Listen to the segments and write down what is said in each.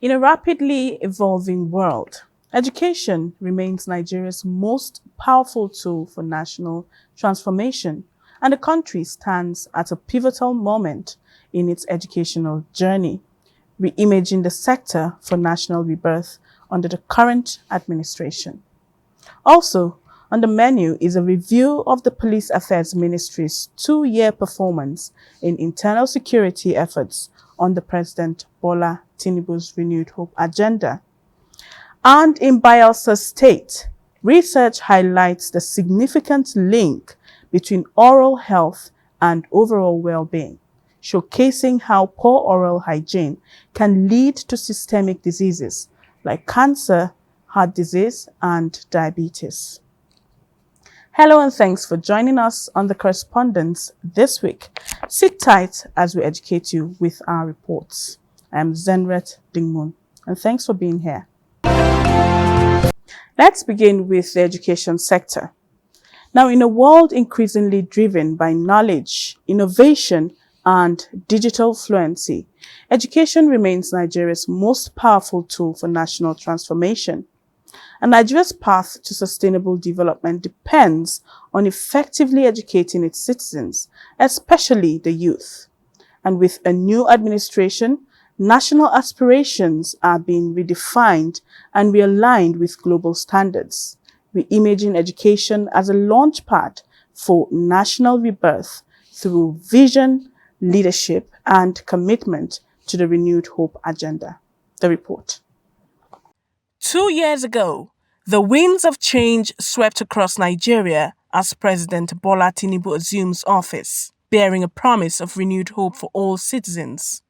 In a rapidly evolving world, education remains Nigeria's most powerful tool for national transformation, and the country stands at a pivotal moment in its educational journey, reimaging the sector for national rebirth under the current administration. Also, on the menu is a review of the Police Affairs Ministry's 2-year performance in internal security efforts under President Bola Tinubu's Renewed Hope agenda. And in Bayelsa State, research highlights the significant link between oral health and overall well-being, showcasing how poor oral hygiene can lead to systemic diseases like cancer, heart disease, and diabetes. Hello and thanks for joining us on the Correspondents this week. Sit tight as we educate you with our reports. I am Zenret Dingmun, and thanks for being here. Let's begin with the education sector. Now, in a world increasingly driven by knowledge, innovation, and digital fluency, education remains Nigeria's most powerful tool for national transformation. And Nigeria's path to sustainable development depends on effectively educating its citizens, especially the youth. And with a new administration, national aspirations are being redefined and realigned with global standards, reimaging education as a launchpad for national rebirth through vision, leadership, and commitment to the Renewed Hope agenda. The report. 2 years ago, the winds of change swept across Nigeria as President Bola Tinubu assumes office, bearing a promise of renewed hope for all citizens.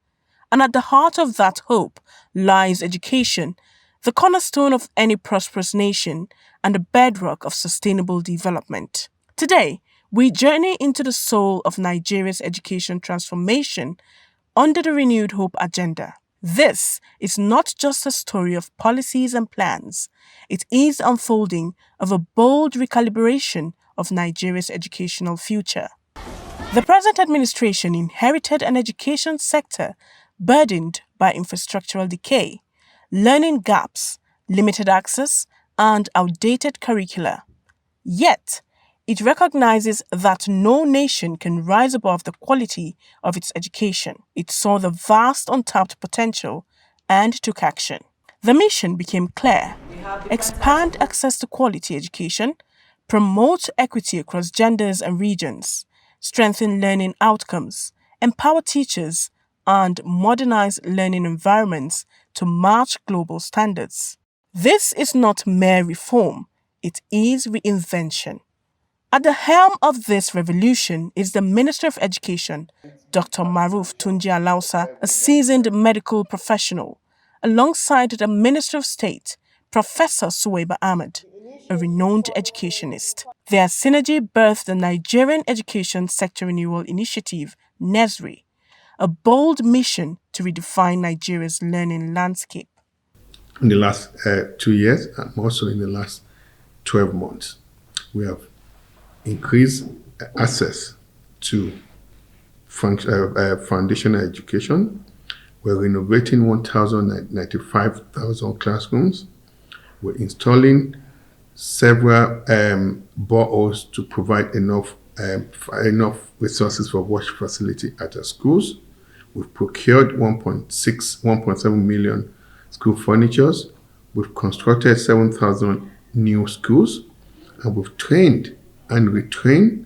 And at the heart of that hope lies education, the cornerstone of any prosperous nation and the bedrock of sustainable development. Today, we journey into the soul of Nigeria's education transformation under the Renewed Hope agenda. This is not just a story of policies and plans. It is the unfolding of a bold recalibration of Nigeria's educational future. The present administration inherited an education sector burdened by infrastructural decay, learning gaps, limited access, and outdated curricula. Yet, it recognizes that no nation can rise above the quality of its education. It saw the vast untapped potential and took action. The mission became clear: expand access to quality education, promote equity across genders and regions, strengthen learning outcomes, empower teachers, and modernize learning environments to match global standards. This is not mere reform, it is reinvention. At the helm of this revolution is the Minister of Education, Dr. Maruf Tunji Alausa, a seasoned medical professional, alongside the Minister of State, Professor Suwaiba Ahmed, a renowned educationist. Their synergy birthed the Nigerian Education Sector Renewal Initiative, NESRI, a bold mission to redefine Nigeria's learning landscape. In the last 2 years, and also in the last 12 months, we have increased access to foundational education. We're renovating 1,095,000 classrooms. We're installing several boreholes to provide enough resources for wash facility at our schools. We've procured 1.7 million school furnitures. We've constructed 7,000 new schools, and we've trained and retrained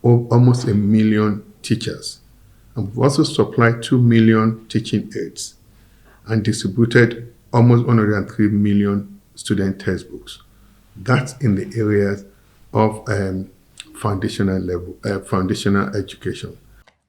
almost 1 million teachers. And we've also supplied 2 million teaching aids and distributed almost 103 million student textbooks. That's in the areas of foundational education.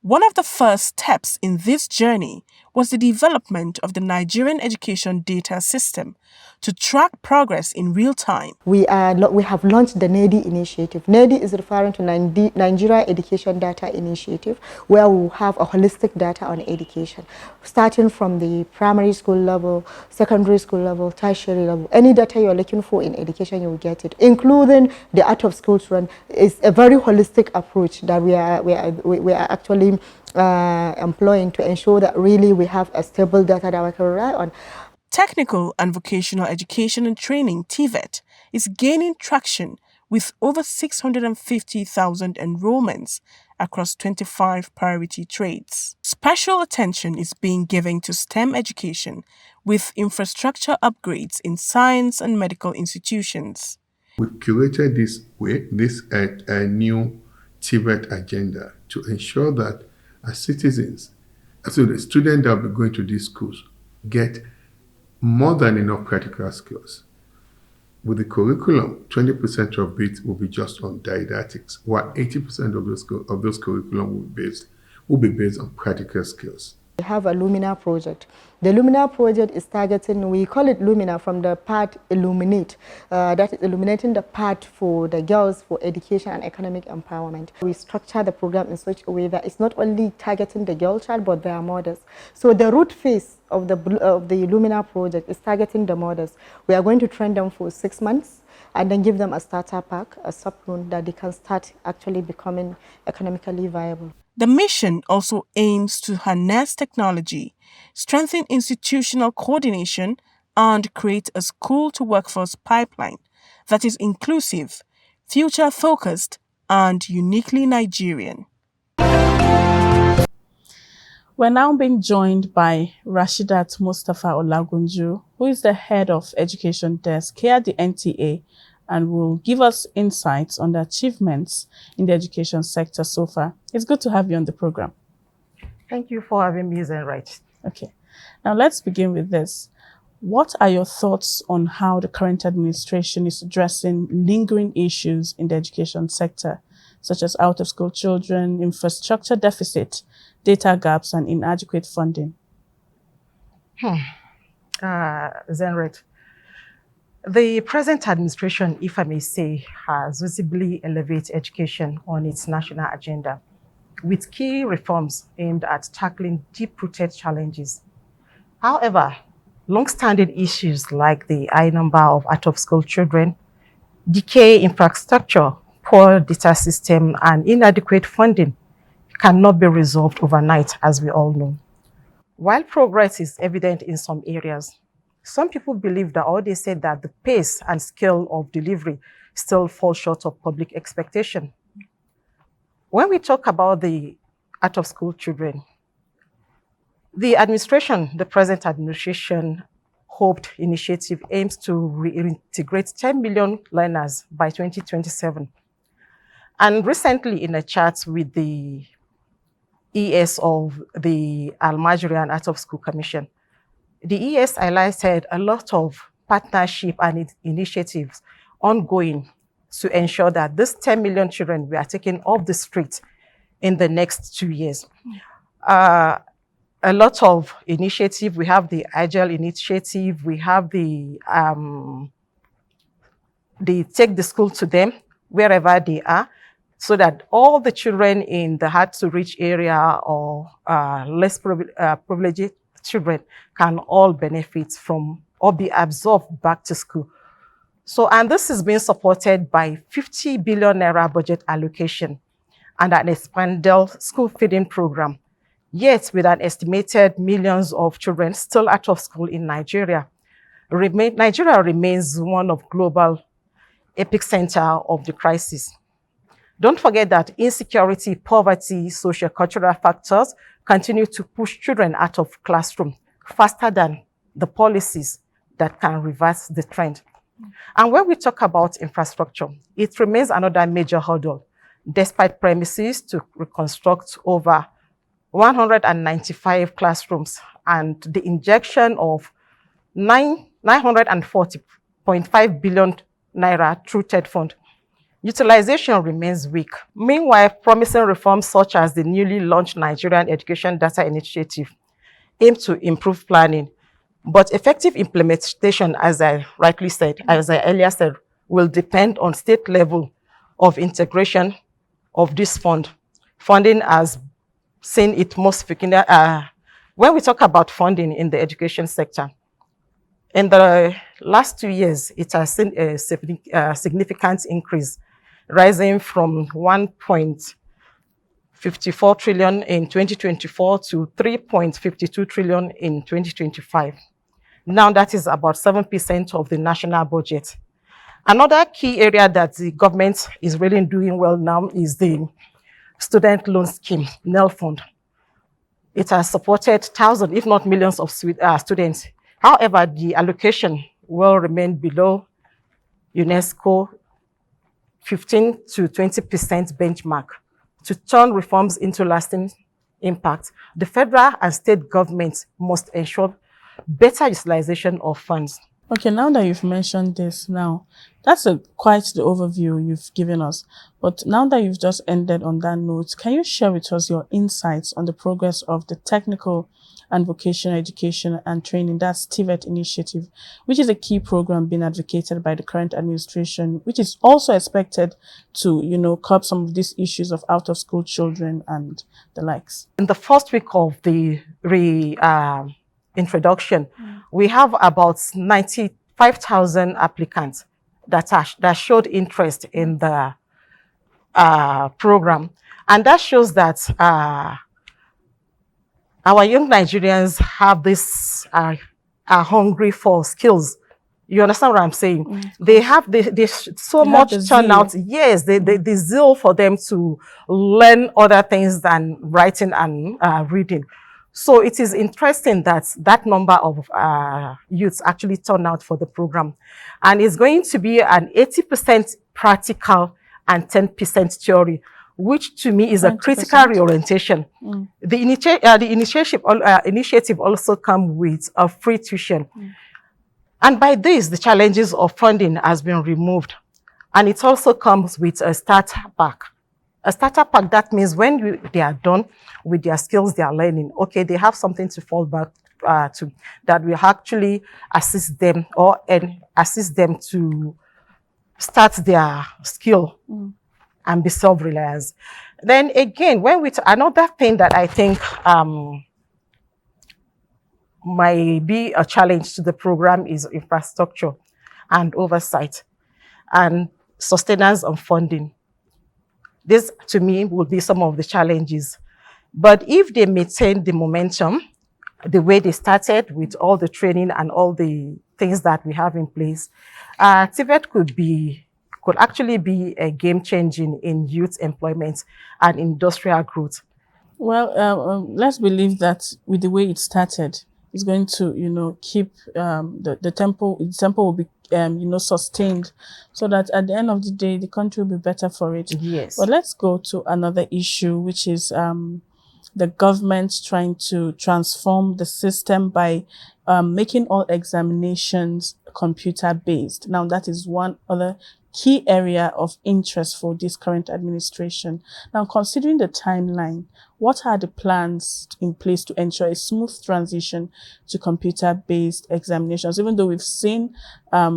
One of the first steps in this journey was the development of the Nigerian Education Data System to track progress in real time. We have launched the NEDI initiative. NEDI is referring to Nigeria Education Data Initiative, where we will have a holistic data on education, starting from the primary school level, secondary school level, tertiary level. Any data you're looking for in education, you will get it, including the out of school run. It's a very holistic approach that we are actually employing to ensure that really we have a stable data that we can rely on. Technical and Vocational Education and Training (TVET) is gaining traction with over 650,000 enrollments across 25 priority trades. Special attention is being given to STEM education with infrastructure upgrades in science and medical institutions. We've curated this new TVET agenda to ensure that as citizens, so the students that will be going to these schools get more than enough practical skills. With the curriculum, 20% of it will be just on didactics, while 80% of those curriculum will be based on practical skills. We have a Lumina project. The Lumina project is targeting, we call it Lumina from the part illuminate, that is illuminating the path for the girls for education and economic empowerment. We structure the program in such a way that it's not only targeting the girl child but their mothers. So the root phase of the Lumina project is targeting the mothers. We are going to train them for 6 months and then give them a starter pack, a sub-loan that they can start actually becoming economically viable. The mission also aims to harness technology, strengthen institutional coordination, and create a school-to-workforce pipeline that is inclusive, future-focused, and uniquely Nigerian. We're now being joined by Rashidat Mustafa Olagunju, who is the head of Education Desk here at the NTA, and will give us insights on the achievements in the education sector so far. It's good to have you on the program. Thank you for having me, Zenright. Okay, now let's begin with this. What are your thoughts on how the current administration is addressing lingering issues in the education sector, such as out-of-school children, infrastructure deficit, data gaps, and inadequate funding? Zenright. The present administration, if I may say, has visibly elevated education on its national agenda, with key reforms aimed at tackling deep-rooted challenges. However, long-standing issues like the high number of out-of-school children, decay infrastructure, poor data system, and inadequate funding cannot be resolved overnight, as we all know. While progress is evident in some areas, some people believe that, or they say that the pace and scale of delivery still fall short of public expectation. When we talk about the out-of-school children, the present administration hoped initiative aims to reintegrate 10 million learners by 2027. And recently in a chat with the ES of the Nigerian Out-of-School Commission, the ES highlighted a lot of partnership and initiatives ongoing to ensure that this 10 million children we are taking off the street in the next 2 years. A lot of initiative. We have the Agile initiative. We have the take the school to them wherever they are, so that all the children in the hard-to-reach area or less privileged children can all benefit from or be absorbed back to school. So, and this is being supported by 50 billion naira budget allocation and an expanded school feeding program. Yet, with an estimated millions of children still out of school in Nigeria, Nigeria remains one of global epicenter of the crisis. Don't forget that insecurity, poverty, socio-cultural factors continue to push children out of classroom faster than the policies that can reverse the trend. And when we talk about infrastructure, it remains another major hurdle, despite premises to reconstruct over 195 classrooms and the injection of 940.5 billion naira through TED fund. Utilization remains weak. Meanwhile, promising reforms such as the newly launched Nigerian Education Data Initiative aim to improve planning, but effective implementation, as I earlier said, will depend on state level of integration of this fund. Funding has seen it most when we talk about funding in the education sector. In the last 2 years, it has seen a significant increase, rising from 1.54 trillion in 2024 to 3.52 trillion in 2025. Now that is about 7% of the national budget. Another key area that the government is really doing well now is the student loan scheme, NEL fund. It has supported thousands, if not millions of students. However, the allocation will remain below UNESCO 15 to 20% benchmark. To turn reforms into lasting impact, the federal and state governments must ensure better utilization of funds. Okay, now that you've mentioned this now, that's quite the overview you've given us. But now that you've just ended on that note, can you share with us your insights on the progress of the Technical and Vocational Education and Training, that's TVET initiative, which is a key program being advocated by the current administration, which is also expected to, curb some of these issues of out-of-school children and the likes? In the first week of the introduction, we have about 95,000 applicants that showed interest in the program. And that shows that our young Nigerians have this, are hungry for skills. You understand what I'm saying? They have so much turnout. Yes, the zeal for them to learn other things than writing and reading. So it is interesting that that number of youths actually turn out for the program. And it's going to be an 80% practical and 10% theory, which to me is 20%. A critical reorientation. The initiative also comes with a free tuition. And by this, the challenges of funding has been removed. And it also comes with a starter pack. A starter pack, that means when they are done with their skills they are learning, okay, they have something to fall back to that will actually assist them assist them to start their skill and be self-reliant. Then again, another thing that I think might be a challenge to the program is infrastructure and oversight and sustenance and funding. This, to me, will be some of the challenges. But if they maintain the momentum, the way they started with all the training and all the things that we have in place, TVET could actually be a game-changing in youth employment and industrial growth. Well, let's believe that with the way it started, it's going to, keep the tempo. The tempo will be, sustained, so that at the end of the day, the country will be better for it. Yes. But let's go to another issue, which is the government trying to transform the system by making all examinations computer-based. Now, that is one other key area of interest for this current administration. Now, considering the timeline, what are the plans in place to ensure a smooth transition to computer-based examinations? Even though we've seen a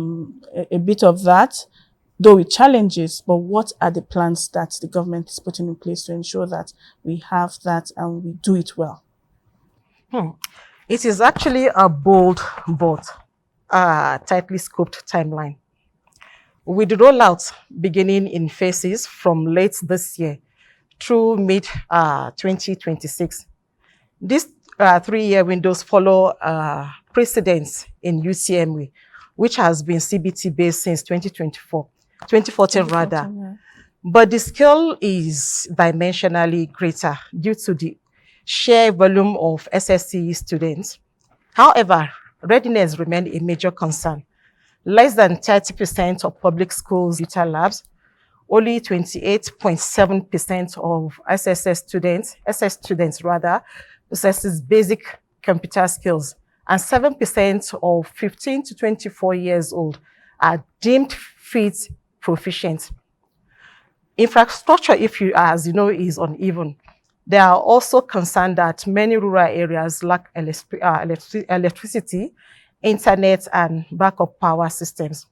bit of that, though with challenges, but what are the plans that the government is putting in place to ensure that we have that and we do it well? It is actually a bold but tightly scoped timeline. With the rollout beginning in phases from late this year through mid-2026. These 3-year windows follow precedents in UTME, which has been CBT-based since 2014 rather. Yeah. But the scale is dimensionally greater due to the sheer volume of SSCE students. However, readiness remains a major concern. Less than 30% of public schools computer labs, only 28.7% of SS students possesses basic computer skills, and 7% of 15 to 24 years old are deemed fit proficient. Infrastructure, as you know, is uneven. There are also concerned that many rural areas lack electricity, internet, and backup power systems.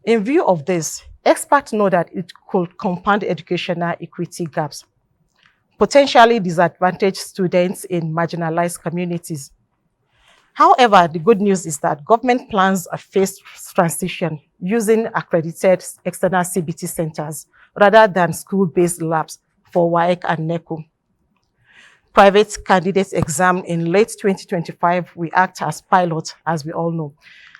In view of this, experts know that it could compound educational equity gaps, potentially disadvantage students in marginalized communities. However, the good news is that government plans a phased transition using accredited external CBT centers rather than school-based labs for WAEC and NECO. private candidates exam in late 2025 will act as pilot, as we all know,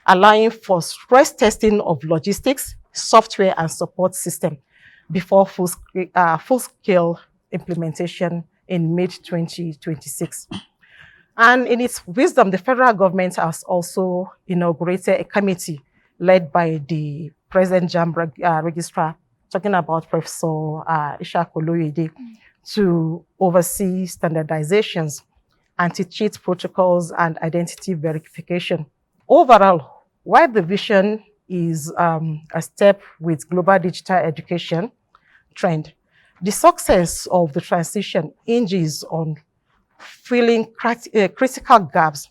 allowing for stress testing of logistics, software, and support system before full-scale implementation in mid-2026. And in its wisdom, the federal government has also inaugurated a committee led by the present JAMB registrar, talking about Professor Ishaq Oloyede, to oversee standardizations, anti-cheat protocols, and identity verification. Overall, while the vision is a step with global digital education trend, the success of the transition hinges on filling critical gaps.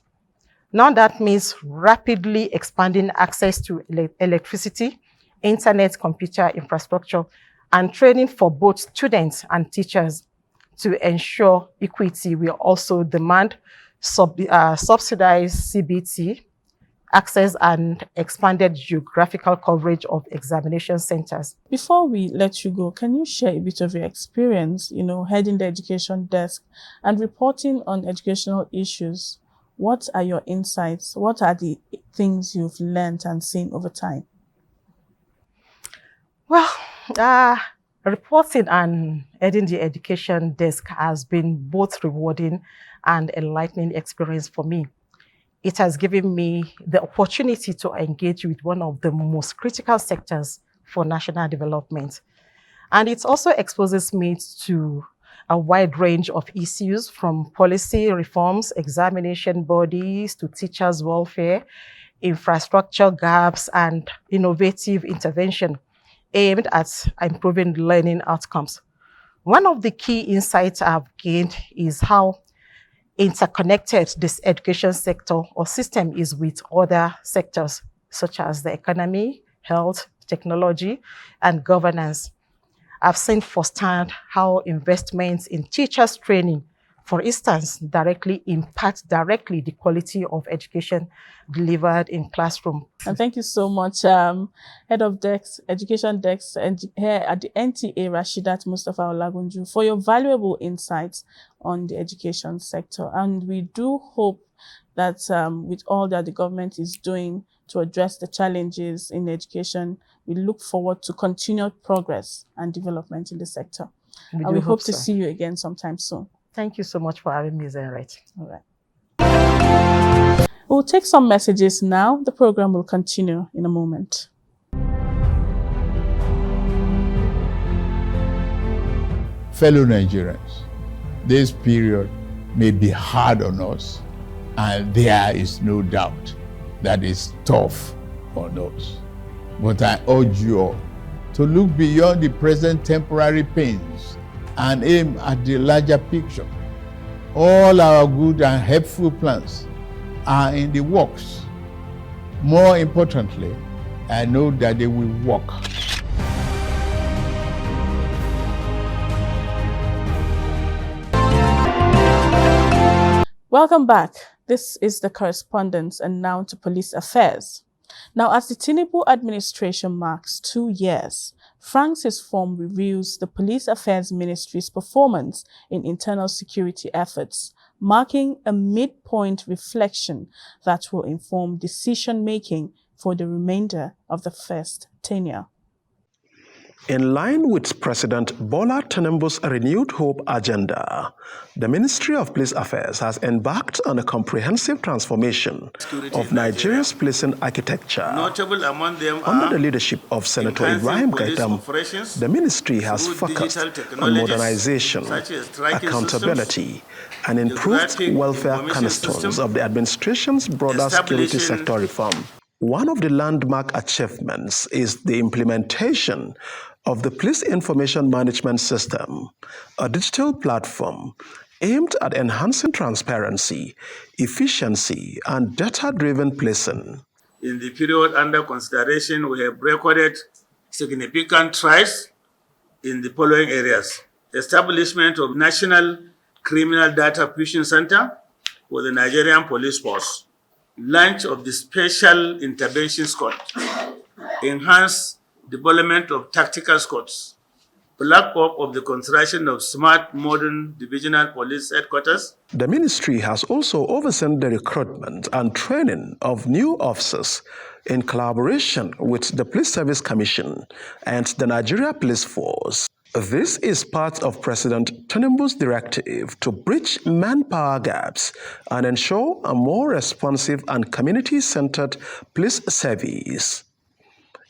Now that means rapidly expanding access to electricity, internet, computer infrastructure, and training for both students and teachers. To ensure equity, we also demand subsidized CBT access and expanded geographical coverage of examination centers. Before we let you go, can you share a bit of your experience, heading the education desk and reporting on educational issues? What are your insights? What are the things you've learned and seen over time? Well, reporting and heading the education desk has been both rewarding and enlightening experience for me. It has given me the opportunity to engage with one of the most critical sectors for national development. And it also exposes me to a wide range of issues, from policy reforms, examination bodies, to teachers' welfare, infrastructure gaps, and innovative intervention aimed at improving learning outcomes. One of the key insights I've gained is how interconnected this education sector or system is with other sectors, such as the economy, health, technology, and governance. I've seen firsthand how investments in teachers' training, for instance, directly impact the quality of education delivered in classroom. And thank you so much, Head of Desk, Education Desk, and here at the NTA, Rashidat Mustafa Olagunju, for your valuable insights on the education sector. And we do hope that with all that the government is doing to address the challenges in education, we look forward to continued progress and development in the sector. And we hope to see you again sometime soon. Thank you so much for having me, Zenret. All right. We'll take some messages now. The program will continue in a moment. Fellow Nigerians, this period may be hard on us, and there is no doubt that it's tough on us. But I urge you all to look beyond the present temporary pains and aim at the larger picture. All our good and helpful plans are in the works. More importantly, I know that they will work. Welcome back. This is the Correspondents, and now to police affairs. Now, as the Tinubu administration marks 2 years, Francis Form reviews the Police Affairs Ministry's performance in internal security efforts, marking a midpoint reflection that will inform decision-making for the remainder of the first tenure. In line with President Bola Tinubu's renewed hope agenda, the Ministry of Police Affairs has embarked on a comprehensive transformation of Nigeria's policing architecture. Notable among them Under the leadership of Senator Ibrahim Gaitam, the ministry has focused on modernization, accountability, and improved welfare cornerstones of the administration's broader security sector reform. One of the landmark achievements is the implementation of the Police Information Management System, a digital platform aimed at enhancing transparency, efficiency, and data-driven policing. In the period under consideration, we have recorded significant strides in the following areas: establishment of National Criminal Data Fusion Center for the Nigerian Police Force, launch of the Special Intervention Squad, enhanced development of tactical squads, flag off of the construction of smart modern divisional police headquarters. The ministry has also overseen the recruitment and training of new officers in collaboration with the Police Service Commission and the Nigeria Police Force. This is part of President Tinubu's directive to bridge manpower gaps and ensure a more responsive and community-centered police service.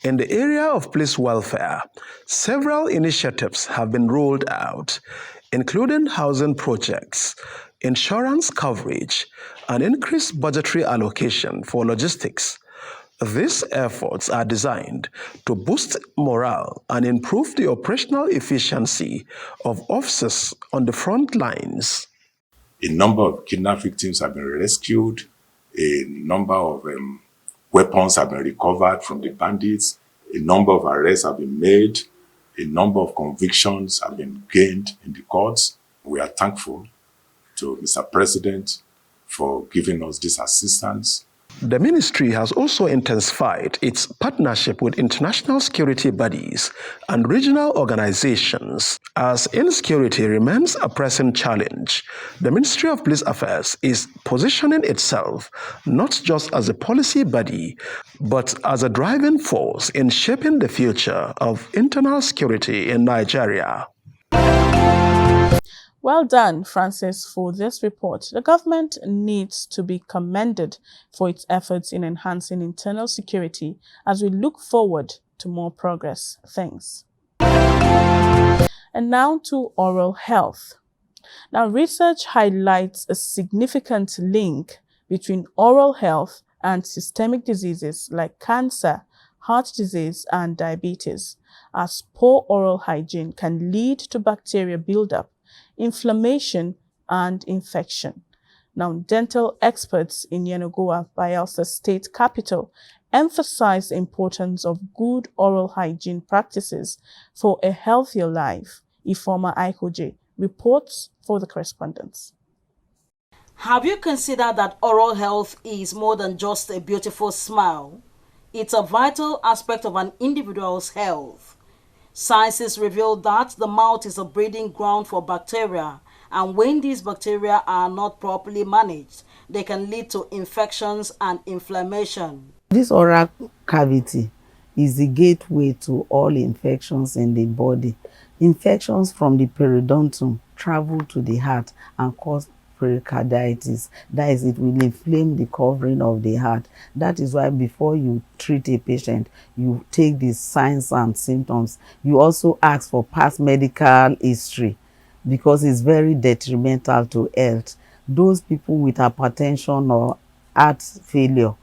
In the area of police welfare, several initiatives have been rolled out, including housing projects, insurance coverage, and increased budgetary allocation for logistics. These efforts are designed to boost morale and improve the operational efficiency of officers on the front lines. A number of kidnap victims have been rescued. A number of weapons have been recovered from the bandits. A number of arrests have been made. A number of convictions have been gained in the courts. We are thankful to Mr. President for giving us this assistance. The ministry has also intensified its partnership with international security bodies and regional organizations. As insecurity remains a pressing challenge, the Ministry of Police Affairs is positioning itself not just as a policy body, but as a driving force in shaping the future of internal security in Nigeria. Well done, Francis, for this report. The government needs to be commended for its efforts in enhancing internal security as we look forward to more progress. Thanks. And now to oral health. Now, research highlights a significant link between oral health and systemic diseases like cancer, heart disease, and diabetes, as poor oral hygiene can lead to bacteria buildup, inflammation, and infection. Now, dental experts in Yenagoa, Bayelsa State capital, emphasize the importance of good oral hygiene practices for a healthier life. Ifeoma Aikoje reports for the Correspondents. Have you considered that oral health is more than just a beautiful smile? It's a vital aspect of an individual's health. Scientists reveal that the mouth is a breeding ground for bacteria, and when these bacteria are not properly managed, they can lead to infections and inflammation. This oral cavity is the gateway to all infections in the body. Infections from the periodontum travel to the heart and cause pericarditis. That is, it will inflame the covering of the heart. That is why before you treat a patient, you take the signs and symptoms. You also ask for past medical history because it's very detrimental to health. Those people with hypertension or heart failure,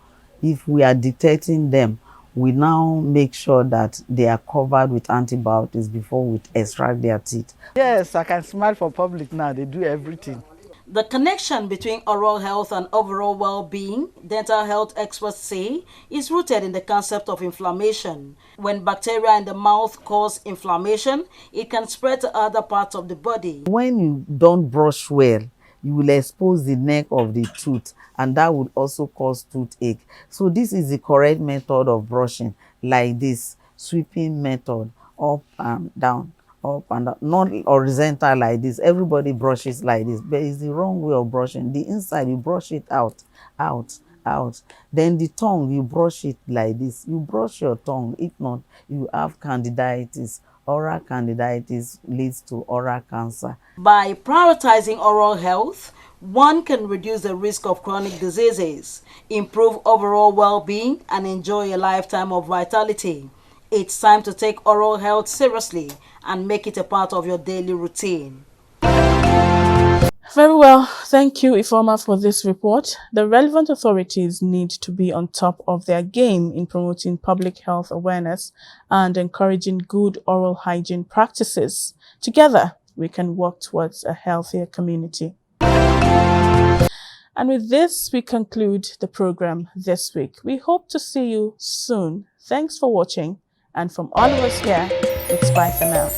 if we are detecting them, we now make sure that they are covered with antibiotics before we extract their teeth. Yes, I can smile for public now. They do everything. The connection between oral health and overall well-being, dental health experts say, is rooted in the concept of inflammation. When bacteria in the mouth cause inflammation, it can spread to other parts of the body. When you don't brush well, you will expose the neck of the tooth, and that would also cause toothache. So this is the correct method of brushing, like this sweeping method, up and down, up and down, not horizontal like this. Everybody brushes like this, but it's the wrong way of brushing. The inside, you brush it out, out, out. Then the tongue, you brush it like this. You brush your tongue. If not, you have candidiasis. Oral candidiasis leads to oral cancer. By prioritizing oral health, one can reduce the risk of chronic diseases, improve overall well-being, and enjoy a lifetime of vitality. It's time to take oral health seriously and make it a part of your daily routine. Very well. Thank you, Ifeoma, for this report. The relevant authorities need to be on top of their game in promoting public health awareness and encouraging good oral hygiene practices. Together, we can work towards a healthier community. And with this, we conclude the program this week. We hope to see you soon. Thanks for watching. And from all of us here, it's bye for now.